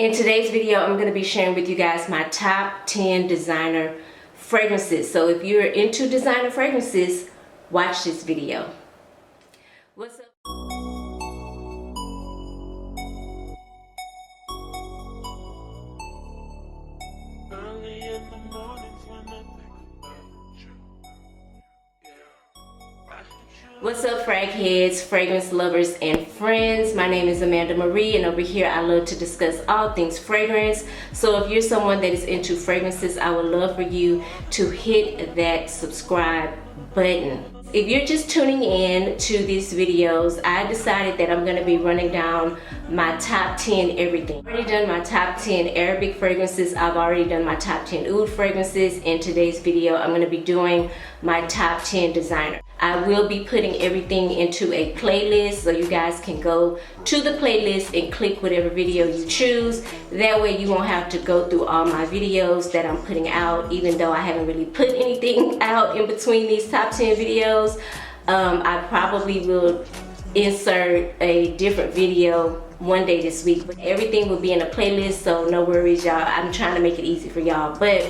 In today's video, I'm going to be sharing with you guys my top 10 designer fragrances. So if you're into designer fragrances, watch this video. What's up? What's up, frag heads, fragrance lovers, and friends? My name is Amanda Marie, and over here I love to discuss all things fragrance. So if you're someone that is into fragrances, I would love for you to hit that subscribe button. If you're just tuning in to these videos, I decided that I'm going to be running down my top 10 everything. I've already done my top 10 Arabic fragrances. I've already done my top 10 oud fragrances. In today's video, I'm going to be doing my top 10 designer. I will be putting everything into a playlist, so you guys can go to the playlist and click whatever video you choose. That way you won't have to go through all my videos that I'm putting out, even though I haven't really put anything out in between these top 10 videos. I probably will insert a different video one day this week, but everything will be in a playlist, so no worries, y'all. I'm trying to make it easy for y'all. But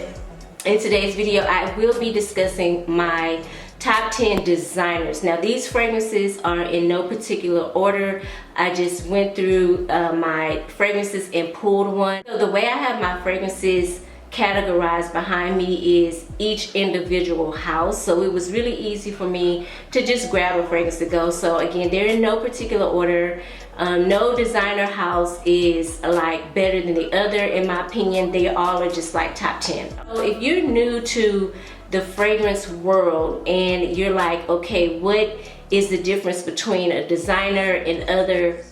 in today's video, I will be discussing my top 10 designers. Now, these fragrances are in no particular order. I just went through my fragrances and pulled one. So the way I have my fragrances categorized behind me is each individual house, so it was really easy for me to just grab a fragrance to go. So again, they're in no particular order. No designer house is like better than the other, in my opinion. They all are just like top 10. So if you're new to the fragrance world and you're like, okay, what is the difference between a designer and other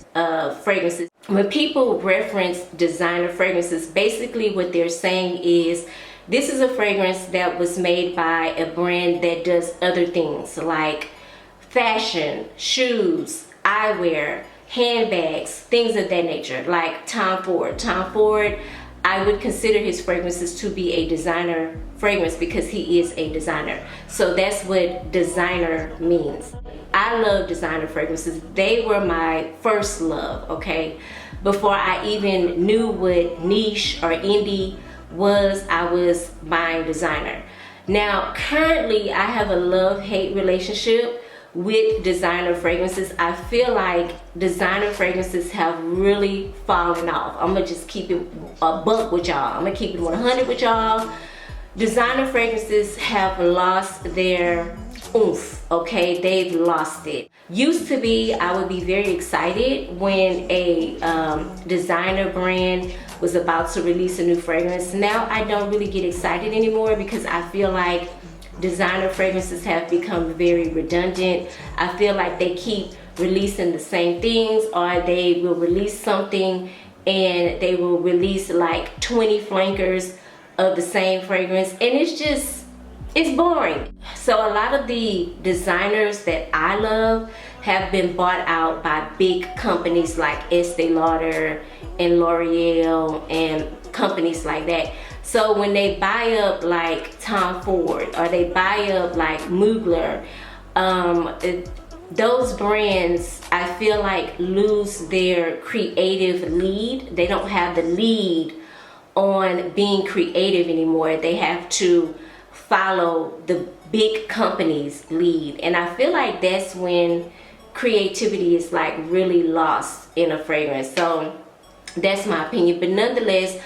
fragrances? When people reference designer fragrances, basically what they're saying is this is a fragrance that was made by a brand that does other things like fashion, shoes, eyewear, handbags, things of that nature, like Tom Ford. Tom Ford, I would consider his fragrances to be a designer fragrance because he is a designer. So that's what designer means. I love designer fragrances. They were my first love, okay? Before I even knew what niche or indie was, I was buying designer. Now, currently, I have a love-hate relationship with designer fragrances. I feel like designer fragrances have really fallen off. I'm gonna just keep it a buck with y'all. I'm gonna keep it 100 with y'all. Designer fragrances have lost their oomph, okay? They've lost it. Used to be, I would be very excited when a designer brand was about to release a new fragrance. Now I don't really get excited anymore because I feel like designer fragrances have become very redundant. I feel like they keep releasing the same things, or they will release something and they will release like 20 flankers of the same fragrance, and it's boring. So a lot of the designers that I love have been bought out by big companies like Estee Lauder and L'Oreal and companies like that. So when they buy up like Tom Ford or they buy up like Mugler, those brands, I feel like, lose their creative lead. They don't have the lead on being creative anymore. They have to follow the big company's lead, and I feel like that's when creativity is like really lost in a fragrance. So that's my opinion, but nonetheless,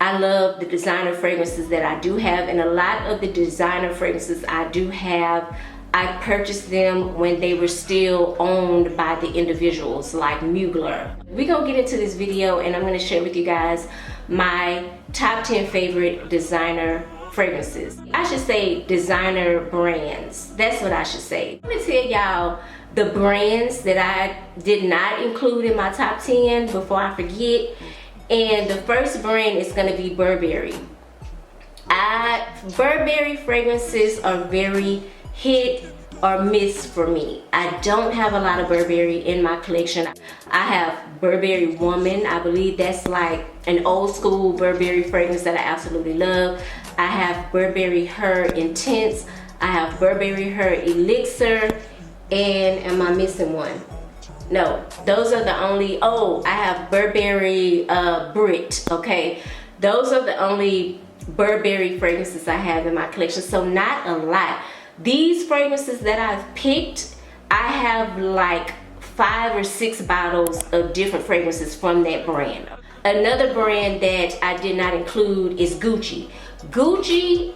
I love the designer fragrances that I do have, and a lot of the designer fragrances I do have, I purchased them when they were still owned by the individuals, like Mugler. We're gonna get into this video and I'm gonna share with you guys my top 10 favorite designer fragrances. I should say designer brands. That's what I should say. I'm gonna tell y'all the brands that I did not include in my top 10 before I forget. And the first brand is gonna be Burberry. Burberry fragrances are very hit or miss for me. I don't have a lot of Burberry in my collection. I have Burberry Woman. I believe that's like an old school Burberry fragrance that I absolutely love. I have Burberry Her Intense. I have Burberry Her Elixir. And am I missing one? No, those are the only, oh, I have Burberry Brit, okay? Those are the only Burberry fragrances I have in my collection, so not a lot. These fragrances that I've picked, I have like 5 or 6 bottles of different fragrances from that brand. Another brand that I did not include is Gucci. Gucci,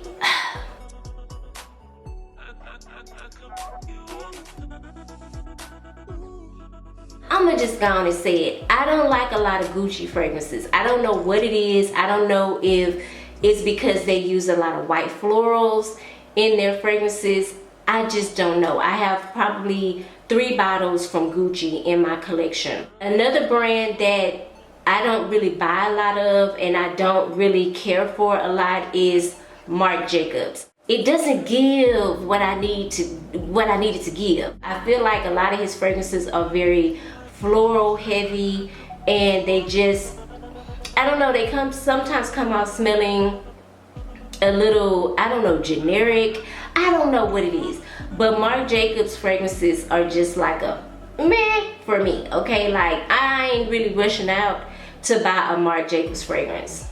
I'm gonna just go on and say it. I don't like a lot of Gucci fragrances. I don't know what it is. I don't know if it's because they use a lot of white florals in their fragrances. I just don't know. I have probably 3 bottles from Gucci in my collection. Another brand that I don't really buy a lot of and I don't really care for a lot is Marc Jacobs. It doesn't give what I needed to give. I feel like a lot of his fragrances are very floral heavy, and they just, I don't know, they sometimes come out smelling a little, I don't know, generic. I don't know what it is, but Marc Jacobs fragrances are just like a meh for me, okay? Like, I ain't really rushing out to buy a Marc Jacobs fragrance.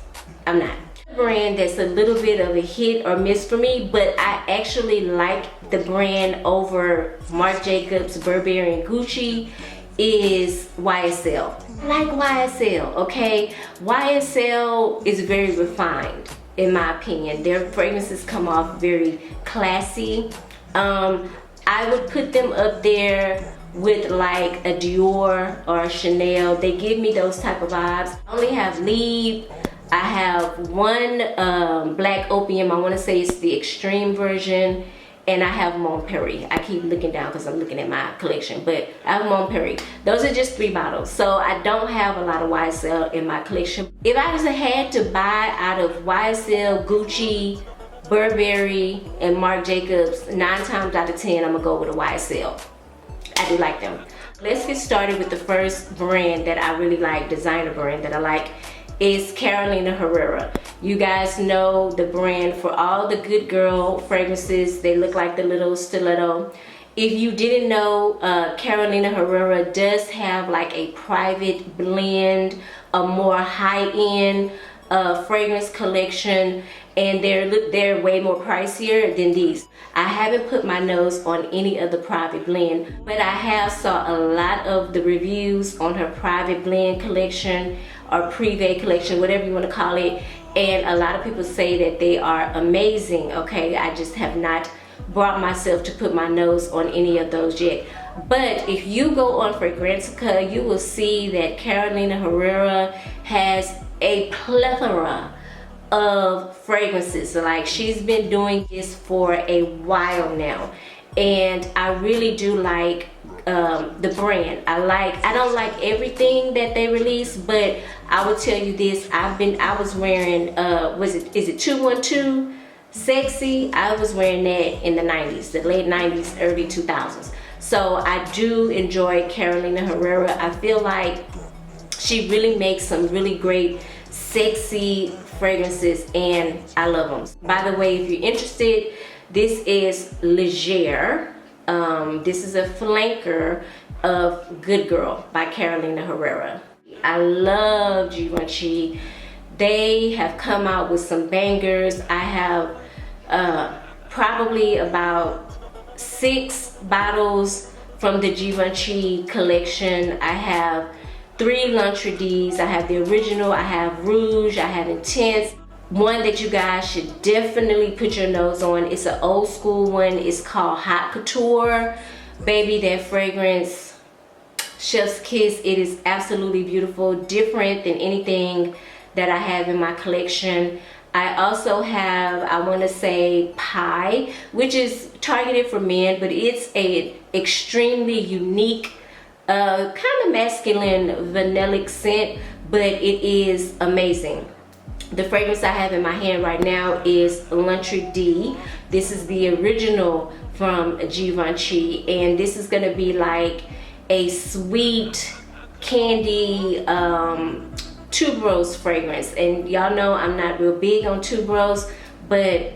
I'm not. Brand that's a little bit of a hit or miss for me, but I actually like the brand over Marc Jacobs, Burberry, and Gucci is YSL. I like YSL, okay? YSL is very refined in my opinion. Their fragrances come off very classy. I would put them up there with like a Dior or a Chanel. They give me those type of vibes. I only have Lieb. I have one black opium. I want to say it's the extreme version, and I have Monterey. I keep looking down because I'm looking at my collection, but I have Monterey. Those are just 3 bottles, so I don't have a lot of YSL in my collection. If I was had to buy out of YSL, Gucci, Burberry, and Marc Jacobs, 9 times out of 10, I'm gonna go with a YSL. I do like them. Let's get started with the first brand that I really like, designer brand that I like, is Carolina Herrera. You guys know the brand for all the good girl fragrances. They look like the little stiletto. If you didn't know, Carolina Herrera does have like a private blend, a more high-end fragrance collection, and they're way more pricier than these. I haven't put my nose on any of the private blend, but I have saw a lot of the reviews on her private blend collection or privé collection, whatever you want to call it, and a lot of people say that they are amazing, okay? I just have not brought myself to put my nose on any of those yet. But if you go on Fragrantica, you will see that Carolina Herrera has a plethora of fragrances. Like, she's been doing this for a while now, and I really do like the brand. I don't like everything that they release, but I will tell you this, I was wearing is it 212 Sexy? I was wearing that in the 90s, the late 90s, early 2000s. So I do enjoy Carolina Herrera. I feel like she really makes some really great sexy fragrances, and I love them. By the way, if you're interested, this is Leger. This is a flanker of Good Girl by Carolina Herrera. I love Givenchy. They have come out with some bangers. I have probably about 6 bottles from the Givenchy collection. I have 3 L'Entrée. I have the original, I have Rouge, I have Intense. One that you guys should definitely put your nose on, it's an old school one. It's called Hot Couture. Baby, that fragrance, chef's kiss. It is absolutely beautiful, different than anything that I have in my collection. I also have, I want to say, Pie, which is targeted for men, but it's a extremely unique kind of masculine vanillic scent, but it is amazing. The fragrance I have in my hand right now is L'Entrée. This is the original from Givenchy, and this is gonna be like a sweet candy tuberose fragrance. And y'all know I'm not real big on tuberose, but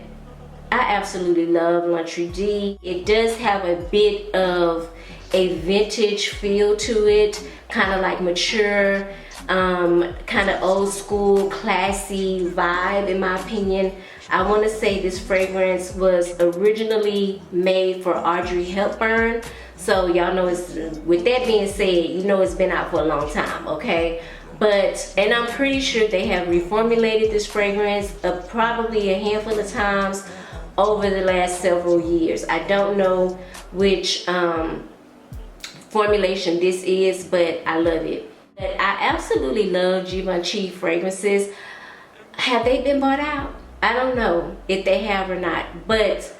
I absolutely love L'Entrée. It does have a bit of a vintage feel to it, kind of like mature, kind of old school, classy vibe in my opinion. I want to say this fragrance was originally made for Audrey Hepburn. So y'all know it's, with that being said, you know it's been out for a long time, okay? But, and I'm pretty sure they have reformulated this fragrance probably a handful of times over the last several years. I don't know which formulation this is, but I love it. But I absolutely love Givenchy fragrances. Have they been bought out? I don't know if they have or not, but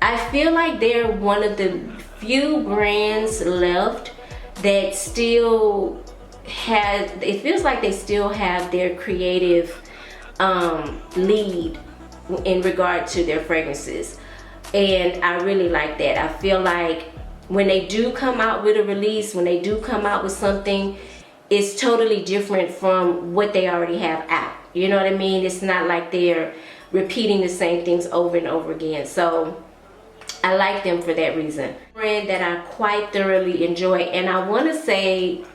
I feel like they're one of the few brands left that still has, it feels like they still have their creative lead in regard to their fragrances, and I really like that. I feel like when they do come out with a release, when they do come out with something, it's totally different from what they already have out. You know what I mean? It's not like they're repeating the same things over and over again. So I like them for that reason. Brand that I quite thoroughly enjoy, and I want to say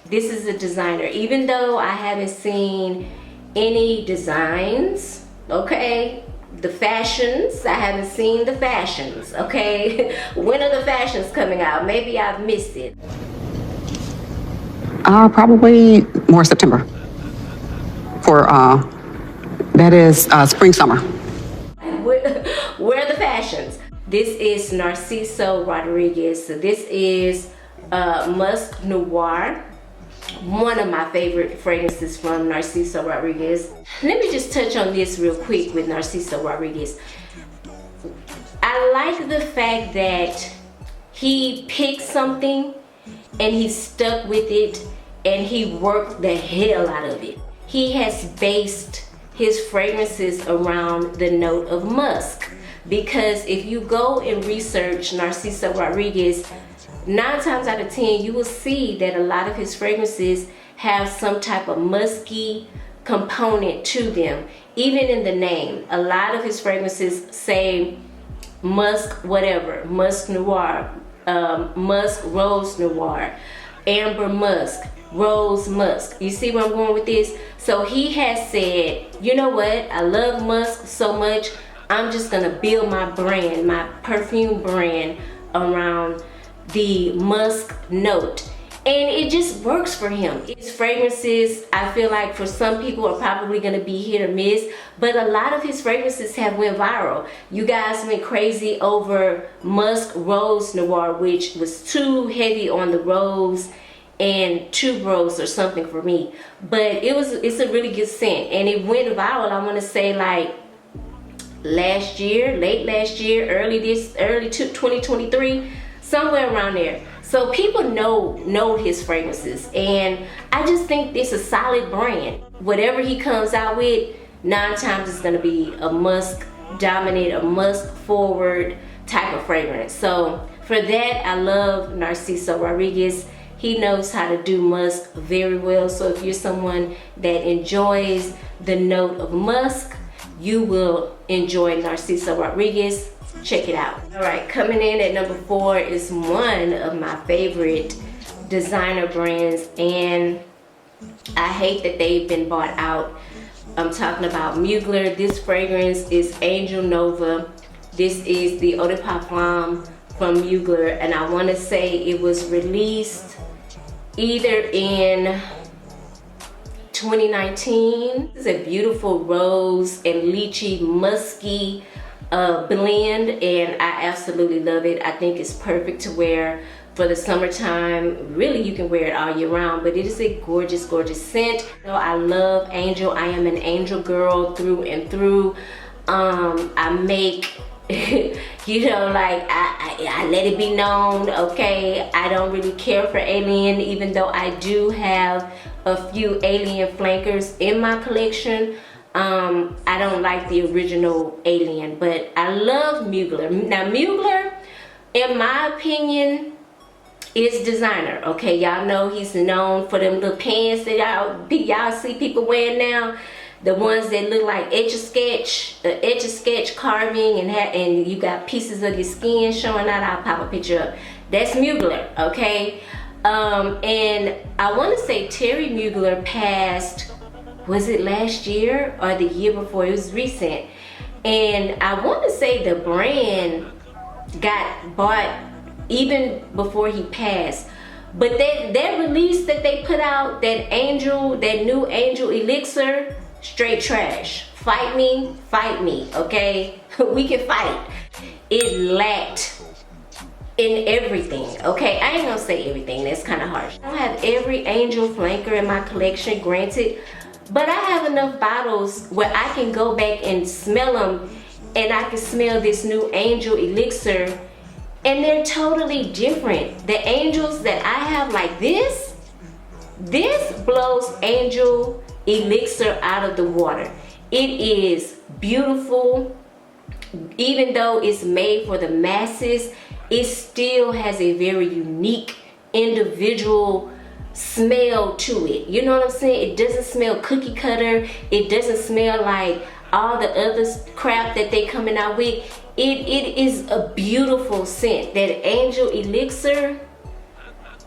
this is a designer, even though I haven't seen any designs, okay? The fashions, I haven't seen the fashions, okay? When are the fashions coming out? Maybe I've missed it. Probably more September. For, that is spring, summer. Where are the fashions? This is Narciso Rodriguez. So this is Musc Noir. One of my favorite fragrances from Narciso Rodriguez. Let me just touch on this real quick with Narciso Rodriguez. I like the fact that he picked something and he stuck with it and he worked the hell out of it. He has based his fragrances around the note of musk, because if you go and research Narciso Rodriguez, 9 times out of 10 you will see that a lot of his fragrances have some type of musky component to them. Even in the name, a lot of his fragrances say musk whatever, musk noir, musk rose noir, amber musk, rose musk. You see where I'm going with this? So he has said, you know what, I love musk so much, I'm just gonna build my brand, my perfume brand, around the musk note, and it just works for him. His fragrances, I feel like for some people are probably gonna be hit or miss, but a lot of his fragrances have went viral. You guys went crazy over Musk Rose Noir, which was too heavy on the rose and tuberose or something for me, but it's a really good scent, and it went viral. I want to say like last year, late last year, early 2023, somewhere around there. So people know his fragrances, and I just think it's a solid brand. Whatever he comes out with, 9 times it's gonna be a musk dominant, a musk forward type of fragrance. So for that, I love Narciso Rodriguez. He knows how to do musk very well. So if you're someone that enjoys the note of musk, you will enjoy Narciso Rodriguez. Check it out. All right, coming in at number 4 is one of my favorite designer brands, and I hate that they've been bought out. I'm talking about Mugler. This fragrance is Angel Nova. This is the Eau de Parfum from Mugler, and I want to say it was released either in 2019. This is a beautiful rose and lychee musky blend, and I absolutely love it. I think it's perfect to wear for the summertime. Really, you can wear it all year round, but it is a gorgeous, gorgeous scent. You know, I love Angel. I am an Angel girl through and through. I make you know, like I let it be known, okay, I don't really care for Alien, even though I do have a few Alien flankers in my collection. I don't like the original Alien, but I love Mugler. Now Mugler, in my opinion, is designer, okay? Y'all know he's known for them little pants that y'all see people wearing now. The ones that look like etch-a-sketch carving, and you got pieces of your skin showing out. I'll pop a picture up. That's Mugler, okay? And I want to say Terry Mugler passed, was it last year or the year before? It was recent. And I want to say the brand got bought even before he passed. But that release that they put out, that new Angel Elixir, straight trash. Fight me, okay? We can fight. It lacked in everything, okay? I ain't gonna say everything, that's kind of harsh. I don't have every Angel flanker in my collection, granted, but I have enough bottles where I can go back and smell them, and I can smell this new Angel Elixir, and they're totally different. The Angels that I have, like this blows Angel Elixir out of the water. It is beautiful. Even though it's made for the masses, it still has a very unique individual smell to it. You know what I'm saying? It doesn't smell cookie cutter. It doesn't smell like all the other crap that they coming out with. It is a beautiful scent. That Angel Elixir,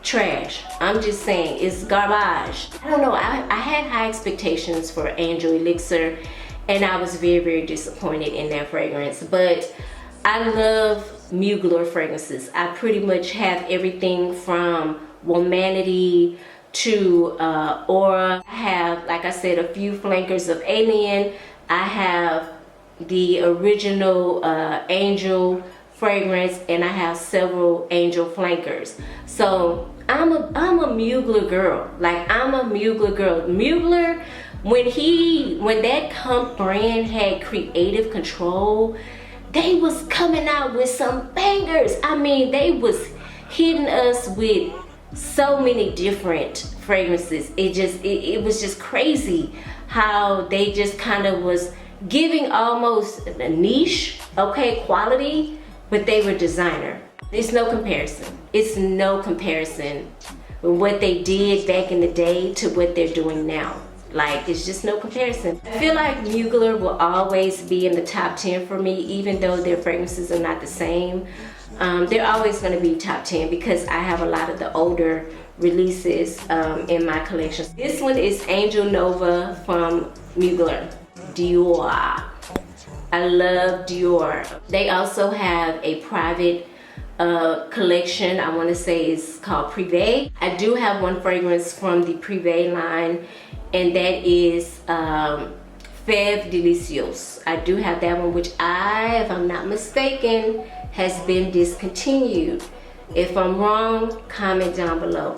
trash. I'm just saying, it's garbage. I don't know, I had high expectations for Angel Elixir, and I was very, very disappointed in that fragrance. But I love Mugler fragrances. I pretty much have everything from Womanity to Aura. I have, like I said, a few flankers of Alien. I have the original Angel fragrance, and I have several Angel flankers. So I'm a Mugler girl. Like, I'm a Mugler girl. Mugler, when that brand had creative control, they was coming out with some bangers. I mean, they was hitting us with so many different fragrances. It was just crazy how they just kind of was giving almost a niche, okay, quality, but they were designer. It's no comparison. It's no comparison with what they did back in the day to what they're doing now. Like, it's just no comparison. I feel like Mugler will always be in the top 10 for me, even though their fragrances are not the same. They're always going to be top 10 because I have a lot of the older releases in my collection. This one is Angel Nova from Mugler. Dior. I love Dior. They also have a private collection. I want to say it's called Privé. I do have one fragrance from the Privé line, and that is Fève Délicieuse. I do have that one, which if I'm not mistaken, has been discontinued. If I'm wrong, comment down below.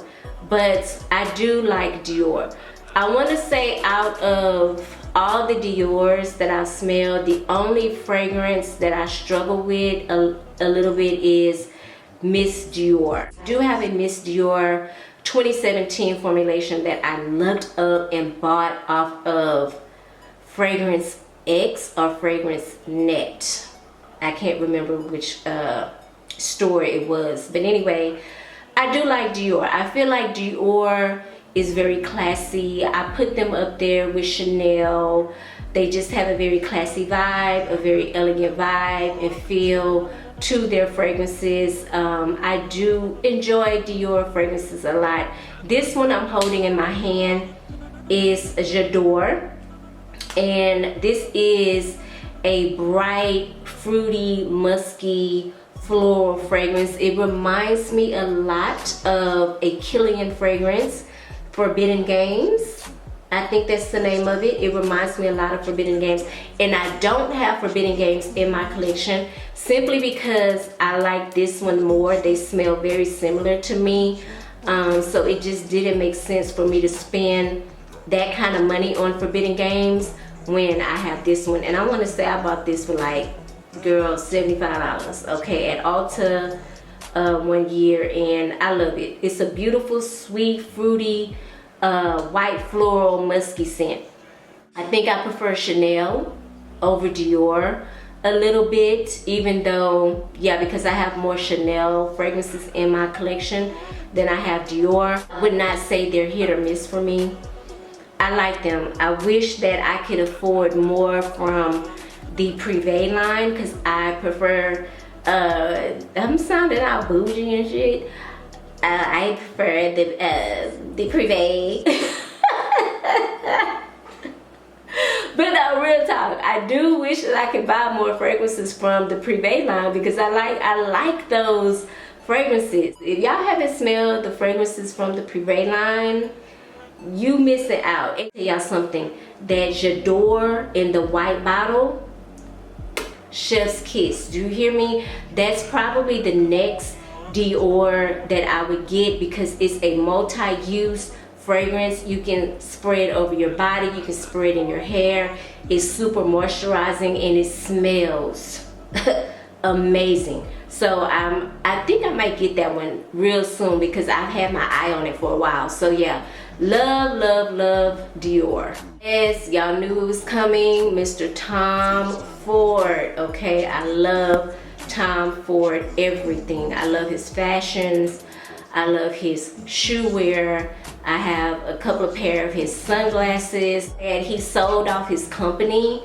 But I do like Dior. I want to say, out of all the Diors that I've smelled, the only fragrance that I struggle with a little bit is Miss Dior. I do have a Miss Dior 2017 formulation that I looked up and bought off of Fragrance X or Fragrance Net. I can't remember which store it was, but anyway, I do like Dior. I feel like Dior is very classy. I put them up there with Chanel. They just have a very classy vibe, a very elegant vibe and feel to their fragrances. I do enjoy Dior fragrances a lot. This one I'm holding in my hand is JaDore, and this is a bright, fruity, musky, floral fragrance. It reminds me a lot of a Killian fragrance, Forbidden Games. I think that's the name of it. It reminds me a lot of Forbidden Games, and I don't have Forbidden Games in my collection simply because I like this one more. They smell very similar to me, so it just didn't make sense for me to spend that kind of money on Forbidden Games when I have this one. And I want to say I bought this for like, girl, $75, okay, at Ulta 1 year, and I love it. It's a beautiful, sweet, fruity, white floral musky scent. I think I prefer Chanel over Dior a little bit, even though, yeah, because I have more Chanel fragrances in my collection than I have Dior. I would not say they're hit or miss for me. I like them. I wish that I could afford more from the Privé line because I prefer I'm sounding out bougie and shit. I prefer the Privé. But real talk, I do wish that I could buy more fragrances from the Privé line because I like those fragrances. If y'all haven't smelled the fragrances from the Privé line, you missing out. And tell y'all something, that JaDore in the white bottle, chef's kiss. Do you hear me? That's probably the next Dior that I would get because it's a multi-use fragrance. You can spray it over your body, you can spray it in your hair. It's super moisturizing and it smells amazing. So I think I might get that one real soon because I've had my eye on it for a while. So yeah, love Dior. Yes, y'all knew it was coming, Mr. Tom Ford. Okay, I love Tom Ford everything. I love his fashions, I love his shoe wear. I have a couple of pair of his sunglasses, and he sold off his company,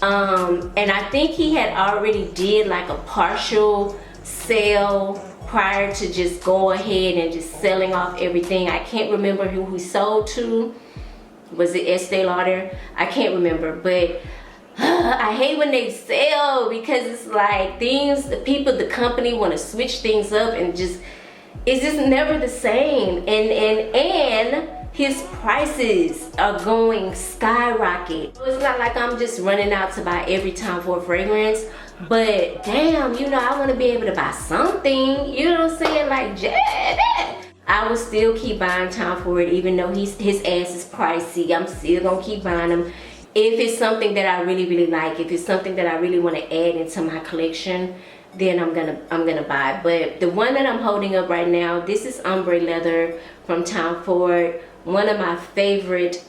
and I think he had already did like a partial sale prior to just go ahead and just selling off everything. I can't remember who he sold to. Was it Estee Lauder? I can't remember, but I hate when they sell because it's like the company want to switch things up and just, it's just never the same. And his prices are going skyrocket. So it's not like I'm just running out to buy every Tom Ford fragrance, but damn, you know, I want to be able to buy something, you know what I'm saying? Like, I will still keep buying Tom Ford even though his ass is pricey. I'm still gonna keep buying him. If it's something that I really like, if it's something that I really want to add into my collection, then I'm gonna buy it. But the one that I'm holding up right now, this is Ombré leather from Tom Ford, one of my favorite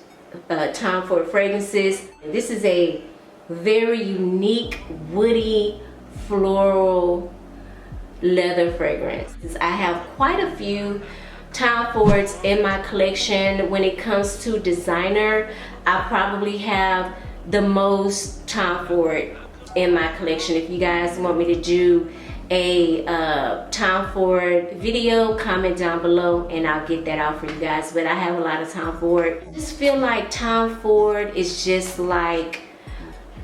Tom Ford fragrances. This is a very unique woody floral leather fragrance. I have quite a few Tom Fords in my collection. When it comes to designer, I probably have the most Tom Ford in my collection. If you guys want me to do a Tom Ford video, comment down below and I'll get that out for you guys. But I have a lot of Tom Ford. I just feel like Tom Ford is just like,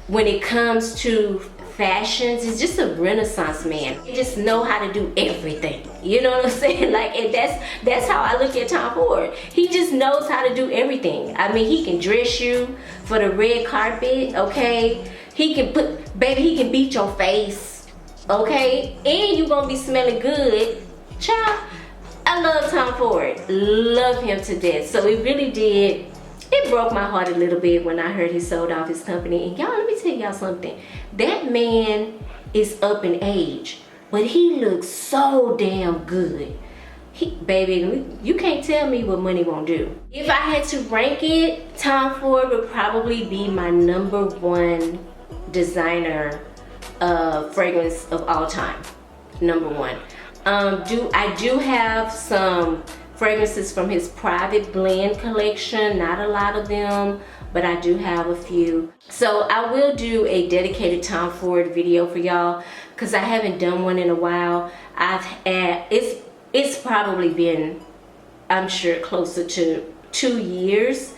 when it comes to fashions, it's just a renaissance man. He just know how to do everything, you know what I'm saying? Like, and that's how I look at Tom Ford. He just knows how to do everything. I mean, he can dress you for the red carpet, okay? He can he can beat your face, okay? And you gonna be smelling good. Child, I love Tom Ford, love him to death. So it really did, it broke my heart a little bit when I heard he sold off his company. And y'all, let me tell y'all something. That man is up in age, but he looks so damn good. Baby, you can't tell me what money won't do. If I had to rank it, Tom Ford would probably be my #1 designer fragrance of all time. #1. I do have some fragrances from his private blend collection, not a lot of them, but I do have a few. So I will do a dedicated Tom Ford video for y'all because I haven't done one in a while. It's probably been, I'm sure, closer to 2 years.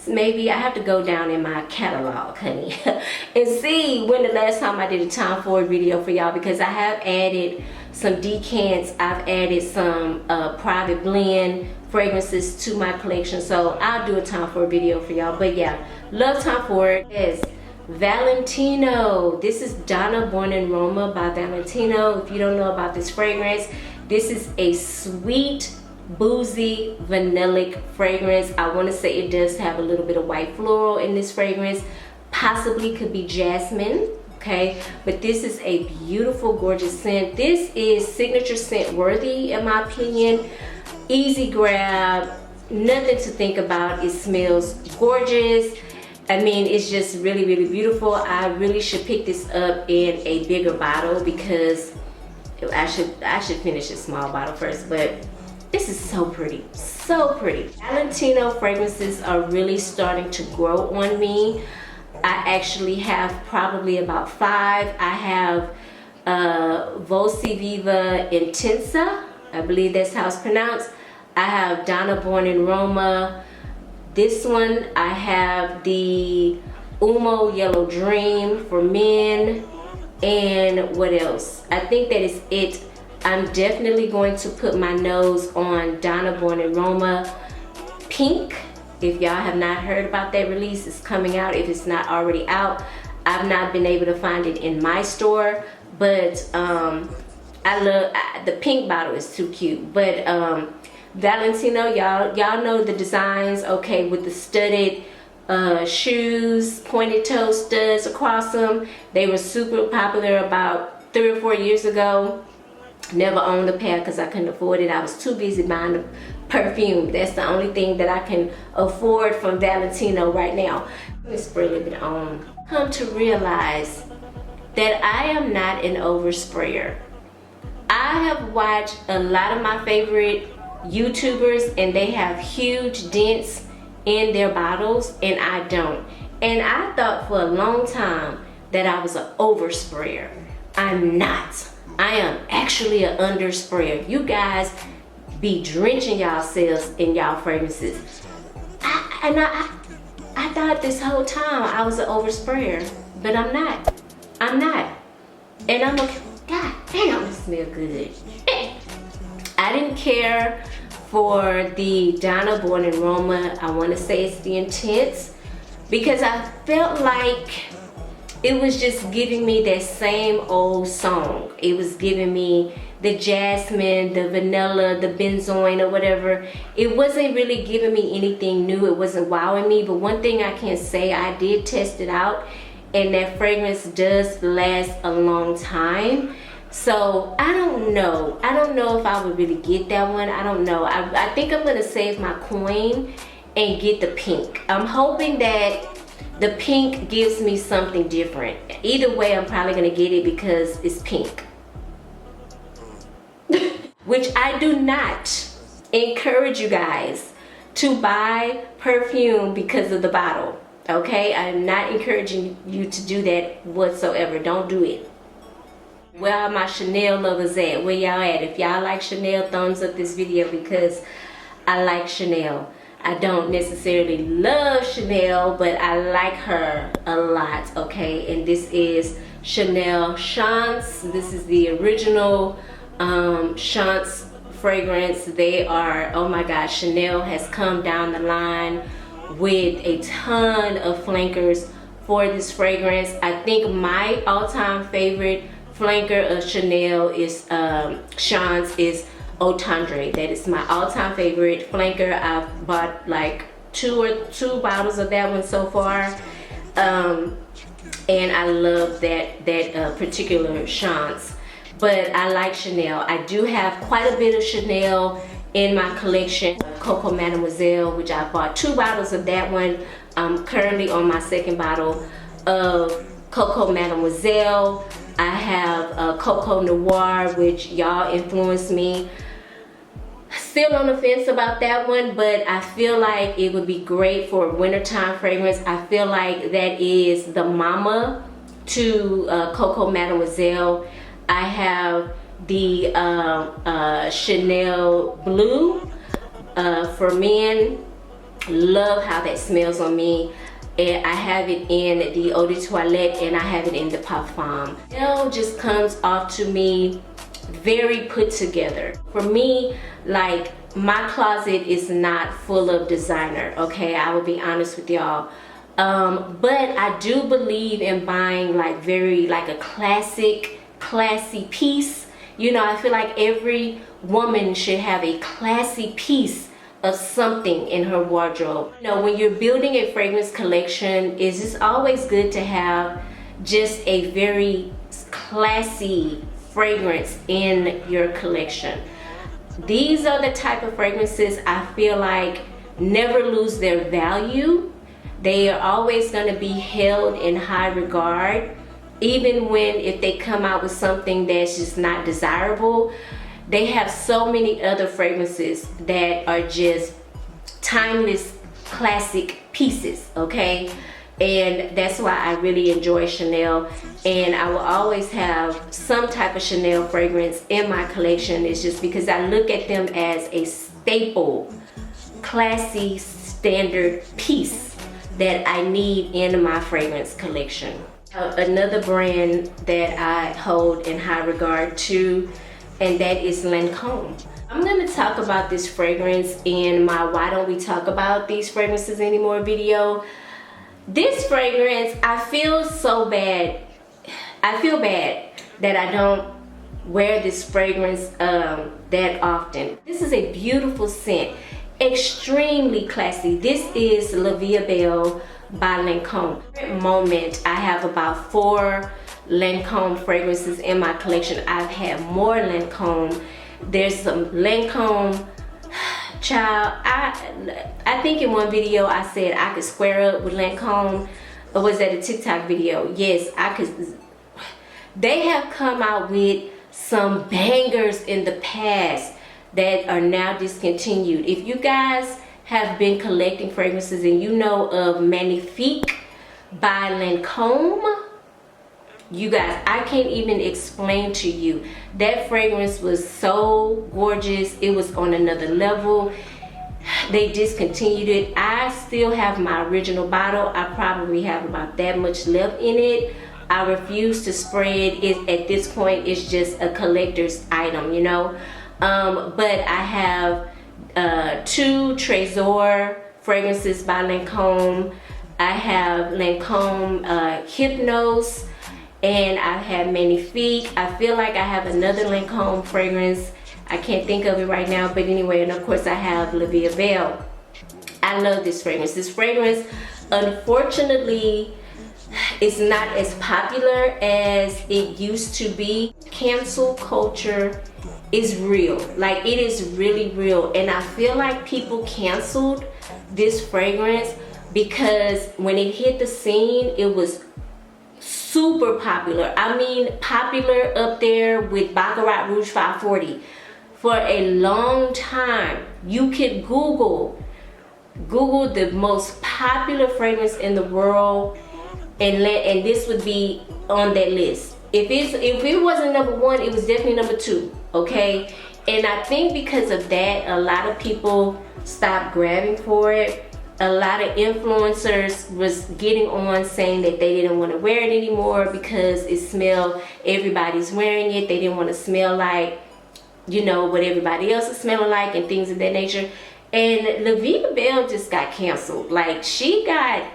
Maybe I have to go down in my catalog, honey, and see when the last time I did a Tom Ford video for y'all, because I have added some decants, I've added some private blend fragrances to my collection. So I'll do a Tom Ford video for y'all. But yeah, love Tom Ford. Yes, Valentino. This is Donna Born in Roma by Valentino. If you don't know about this fragrance, this is a sweet, boozy, vanillic fragrance. I want to say it does have a little bit of white floral in this fragrance. Possibly could be jasmine. Okay, but this is a beautiful, gorgeous scent. This is signature scent worthy in my opinion. Easy grab, nothing to think about. It smells gorgeous. I mean, it's just really, really beautiful. I really should pick this up in a bigger bottle because I should finish a small bottle first, but this is so pretty, so pretty. Valentino fragrances are really starting to grow on me. I actually have probably about 5. I have Voci Viva Intensa, I believe that's how it's pronounced. I have Donna Born in Roma. This one, I have the Umo Yellow Dream for men. And what else? I think that is it. I'm definitely going to put my nose on Donna Born in Roma Pink. If y'all have not heard about that release, it's coming out. If it's not already out, I've not been able to find it in my store, but I love the pink bottle is too cute. But Valentino, y'all know the designs, okay, with the studded shoes, pointed toe studs across them. They were super popular about 3 or 4 years ago. Never owned a pair because I couldn't afford it. I was too busy buying the perfume. That's the only thing that I can afford from Valentino right now. Let me spray a little bit on. Come to realize that I am not an oversprayer. I have watched a lot of my favorite YouTubers and they have huge dents in their bottles and I don't. And I thought for a long time that I was an oversprayer. I'm not. I am actually an undersprayer. You guys be drenching yourselves in y'all fragrances. I thought this whole time I was an oversprayer, but I'm not. I'm not. And I'm like, God damn, it smells good. I didn't care for the Donna Born in Roma. I want to say it's the Intense because I felt like it was just giving me that same old song. It was giving me the jasmine, the vanilla, the benzoin or whatever. It wasn't really giving me anything new. It wasn't wowing me. But one thing I can say, I did test it out and that fragrance does last a long time. So I don't know. I don't know if I would really get that one. I don't know. I think I'm gonna save my coin and get the pink. I'm hoping that the pink gives me something different. Either way, I'm probably gonna get it because it's pink. Which I do not encourage you guys to buy perfume because of the bottle. Okay, I'm not encouraging you to do that whatsoever. Don't do it. Where are my Chanel lovers at? Where y'all at? If y'all like Chanel, thumbs up this video because I like Chanel. I don't necessarily love Chanel, but I like her a lot, okay? And this is Chanel Chance. This is the original Chance fragrance. They are, oh my gosh, Chanel has come down the line with a ton of flankers for this fragrance. I think my all-time favorite flanker of Chanel is Chance is Eau Tendre. That is my all-time favorite flanker. I've bought like two bottles of that one so far, and I love that particular Chance. But I like Chanel. I do have quite a bit of Chanel in my collection. Coco Mademoiselle, which I bought 2 bottles of that one. I'm currently on my 2nd bottle of Coco Mademoiselle. I have Coco Noir, which y'all influenced me. Still on the fence about that one, but I feel like it would be great for a wintertime fragrance. I feel like that is the mama to Coco Mademoiselle. I have the Chanel Blue for men. Love how that smells on me. And I have it in the Eau de Toilette and I have it in the Parfum. Chanel just comes off to me very put together. For me, like, my closet is not full of designer, okay? I will be honest with y'all. But I do believe in buying like a classy piece. You know, I feel like every woman should have a classy piece of something in her wardrobe. You know, when you're building a fragrance collection, it's just always good to have just a very classy fragrance in your collection. These are the type of fragrances I feel like never lose their value. They are always going to be held in high regard, even when if they come out with something that's just not desirable. They have so many other fragrances that are just timeless classic pieces, okay? and that's why I really enjoy Chanel, and I will always have some type of Chanel fragrance in my collection. It's just because I look at them as a staple, classy, standard piece that I need in my fragrance collection. Another brand that I hold in high regard too, and that is Lancome. I'm gonna talk about this fragrance in my Why Don't We Talk About These Fragrances Anymore video. This fragrance, I feel so bad. I feel bad that I don't wear this fragrance that often. This is a beautiful scent, extremely classy. This is La Vie Belle by Lancome. At the moment, I have about 4 Lancome fragrances in my collection. I've had more Lancome. There's some Lancome, child, I think in one video I said I could square up with Lancome. Or was that a TikTok video? Yes, I could. They have come out with some bangers in the past that are now discontinued. If you guys have been collecting fragrances and you know of Magnifique by Lancome, you guys, I can't even explain to you. That fragrance was so gorgeous. It was on another level. They discontinued it. I still have my original bottle. I probably have about that much left in it. I refuse to spray it. At this point, it's just a collector's item, you know. But I have 2 Trésor fragrances by Lancome. I have Lancome Hypnose, and I've had Magnifique. I feel like I have another Lancome fragrance. I can't think of it right now, but anyway, and of course I have La Vie Belle. I love this fragrance. This fragrance, unfortunately, is not as popular as it used to be. Cancel culture is real. Like, it is really real, and I feel like people canceled this fragrance because when it hit the scene, it was super popular. I mean, popular up there with Baccarat Rouge 540. For a long time, you could Google the most popular fragrance in the world, and this would be on that list. If it wasn't number 1, it was definitely number 2. Okay, and I think because of that, a lot of people stopped grabbing for it. A lot of influencers was getting on saying that they didn't want to wear it anymore because it smelled, everybody's wearing it. They didn't want to smell like, you know, what everybody else is smelling like and things of that nature. And La Vie Belle just got canceled. Like, she got,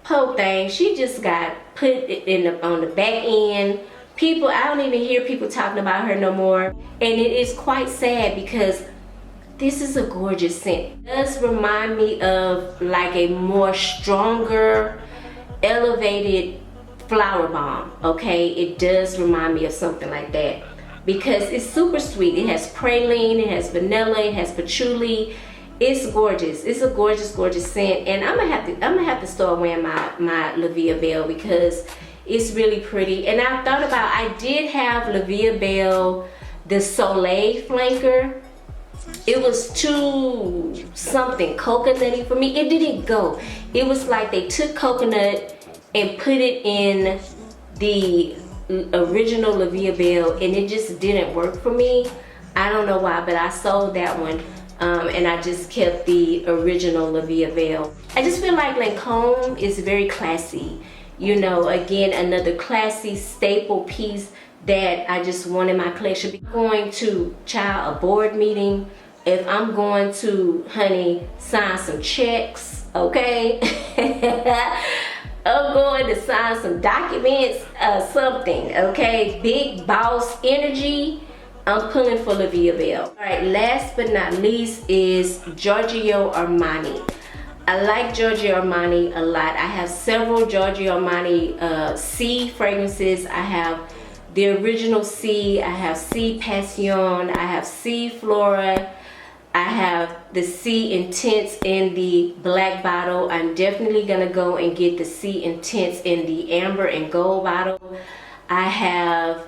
poor thing, she just got put in on the back end. People, I don't even hear people talking about her no more. And it is quite sad because this is a gorgeous scent. It does remind me of like a more stronger, elevated flower bomb, okay? It does remind me of something like that because it's super sweet. It has praline, it has vanilla, it has patchouli. It's gorgeous. It's a gorgeous, gorgeous scent, and I'm gonna have to start wearing my La Vie Belle because it's really pretty. And I thought about, I did have La Vie Belle, the Soleil flanker. It was too something coconutty for me. It didn't go. It was like they took coconut and put it in the original La Vie Belle, and it just didn't work for me. I don't know why, but I sold that one. And I just kept the original La Vie Belle. I just feel like Lancome is very classy. You know, again, another classy staple piece that I just want in my collection. Going to, child, a board meeting, if I'm going to, honey, sign some checks, okay? I'm going to sign some documents, something, okay? Big boss energy. I'm pulling for La Vie Belle. All right, last but not least is Giorgio Armani. I like Giorgio Armani a lot. I have several Giorgio Armani C fragrances. I have the original C, I have C Passion, I have C Flora, I have the C Intense in the black bottle. I'm definitely gonna go and get the C Intense in the amber and gold bottle. I have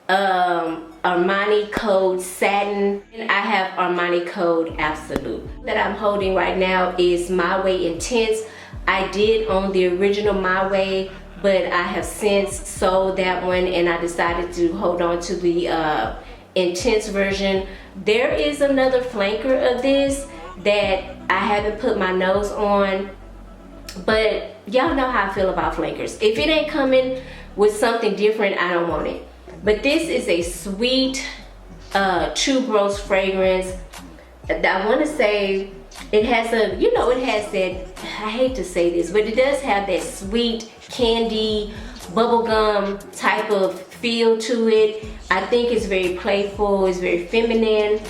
Armani Code Satin, and I have Armani Code Absolute. That I'm holding right now is My Way Intense. I did own the original My Way, but I have since sold that one and I decided to hold on to the Intense version. There is another flanker of this that I haven't put my nose on, but y'all know how I feel about flankers. If it ain't coming with something different, I don't want it. But this is a sweet tuberose fragrance. I want to say it has a, you know, it has that, I hate to say this, but it does have that sweet candy bubblegum type of feel to it. I think it's very playful, it's very feminine.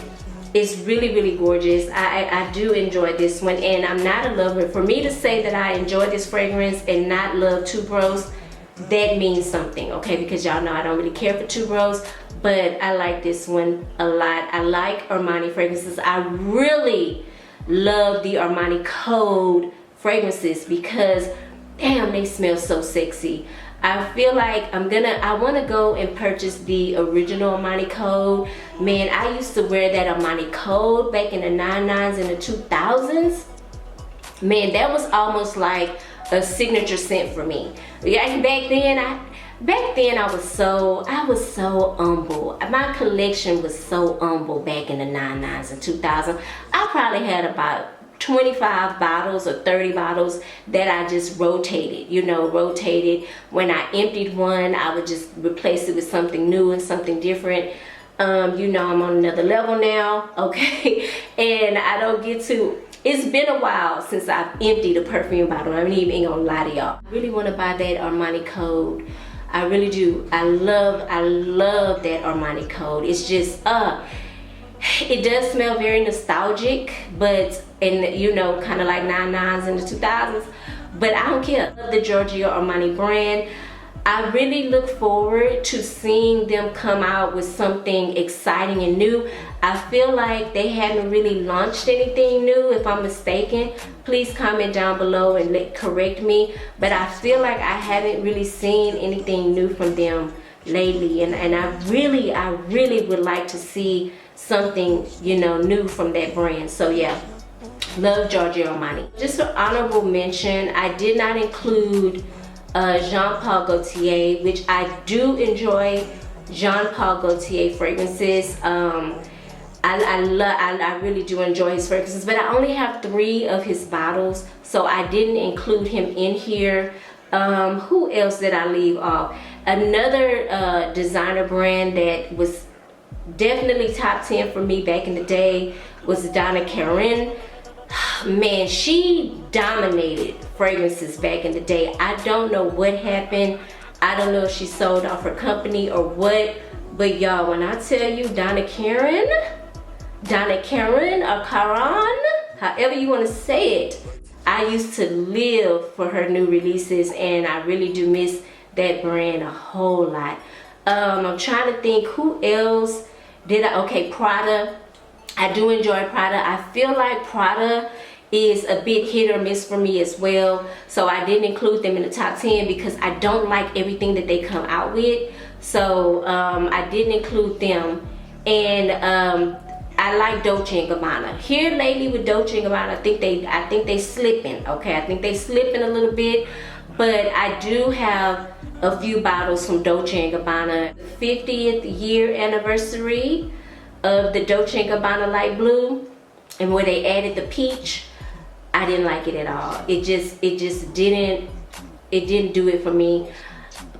It's really, really gorgeous. I do enjoy this one, and I'm not a lover. For me to say that I enjoy this fragrance and not love tuberose, that means something, okay? Because y'all know I don't really care for tuberose, but I like this one a lot. I like Armani fragrances. I really love the Armani Code fragrances because, damn, they smell so sexy. I feel like I want to go and purchase the original Armani Code. Man, I used to wear that Armani Code back in the 99s and the 2000s. Man, that was almost like a signature scent for me. Yeah, back then I was so humble. My collection was so humble back in the 99s and 2000s. I probably had about 25 bottles or 30 bottles that I just rotated, you know, when I emptied one, I would just replace it with something new and something different. You know, I'm on another level now, okay? And I don't get to, it's been a while since I've emptied a perfume bottle. I ain't gonna lie to y'all. I really want to buy that Armani Code. I really do. I love that Armani Code. It's just it does smell very nostalgic, but, and you know, kind of like 99s and the 2000s, but I don't care. I love the Giorgio Armani brand. I really look forward to seeing them come out with something exciting and new. I feel like they haven't really launched anything new. If I'm mistaken, please comment down below and correct me, but I feel like I haven't really seen anything new from them lately, and I really would like to see something, you know, new from that brand. So yeah, love Giorgio Armani. Just an honorable mention, I did not include Jean Paul Gaultier, which I do enjoy Jean Paul Gaultier fragrances. I really do enjoy his fragrances, but I only have 3 of his bottles, so I didn't include him in here. Who else did I leave off? Another designer brand that was definitely top 10 for me back in the day was Donna. Man, she dominated fragrances back in the day. I don't know what happened. I don't know if she sold off her company or what, but y'all, when I tell you Donna Karan or Karan, however you want to say it, I used to live for her new releases, and I really do miss that brand a whole lot. I'm trying to think who else did I, okay, Prada. I do enjoy Prada. I feel like Prada is a bit hit or miss for me as well, so I didn't include them in the top 10 because I don't like everything that they come out with. So I didn't include them. And I like Dolce & Gabbana. Here lately with Dolce & Gabbana, I think they slipping, okay? I think they slipping a little bit, but I do have a few bottles from Dolce & Gabbana. 50th year anniversary of the Dolce & Gabbana light blue, and where they added the peach, I didn't like it at all. It just didn't do it for me.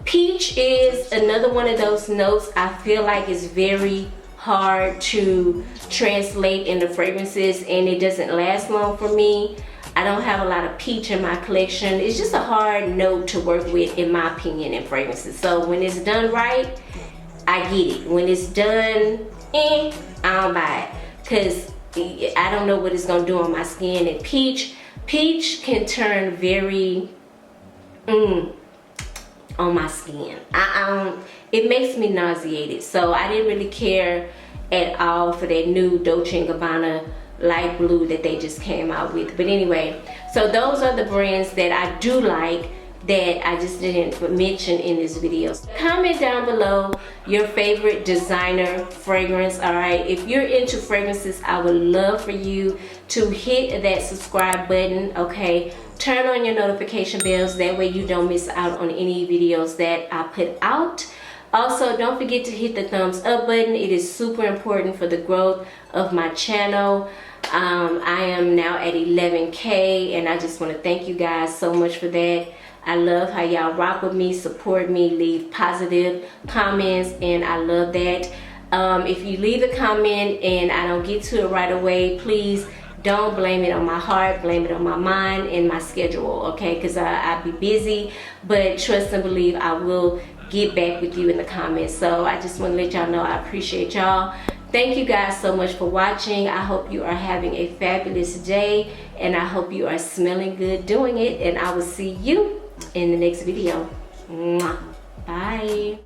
Peach is another one of those notes I feel like is very hard to translate into fragrances, and it doesn't last long for me. I don't have a lot of peach in my collection. It's just a hard note to work with, in my opinion, in fragrances. So when it's done right, I get it. When it's done, I don't buy it, because I don't know what it's gonna do on my skin. And peach can turn very on my skin. It makes me nauseated. So I didn't really care at all for that new Dolce & Gabbana light blue that they just came out with. But anyway, so those are the brands that I do like that I just didn't mention in this video. Comment down below your favorite designer fragrance. All right, if you're into fragrances, I would love for you to hit that subscribe button. Okay, turn on your notification bells. That way you don't miss out on any videos that I put out. Also, don't forget to hit the thumbs up button. It is super important for the growth of my channel. I am now at 11K, and I just want to thank you guys so much for that. I love how y'all rock with me, support me, leave positive comments, and I love that. If you leave a comment and I don't get to it right away, please don't blame it on my heart, blame it on my mind and my schedule, okay? Because I be busy, but trust and believe I will get back with you in the comments. So I just want to let y'all know I appreciate y'all. Thank you guys so much for watching. I hope you are having a fabulous day, and I hope you are smelling good doing it, and I will see you in the next video. Mwah. Bye.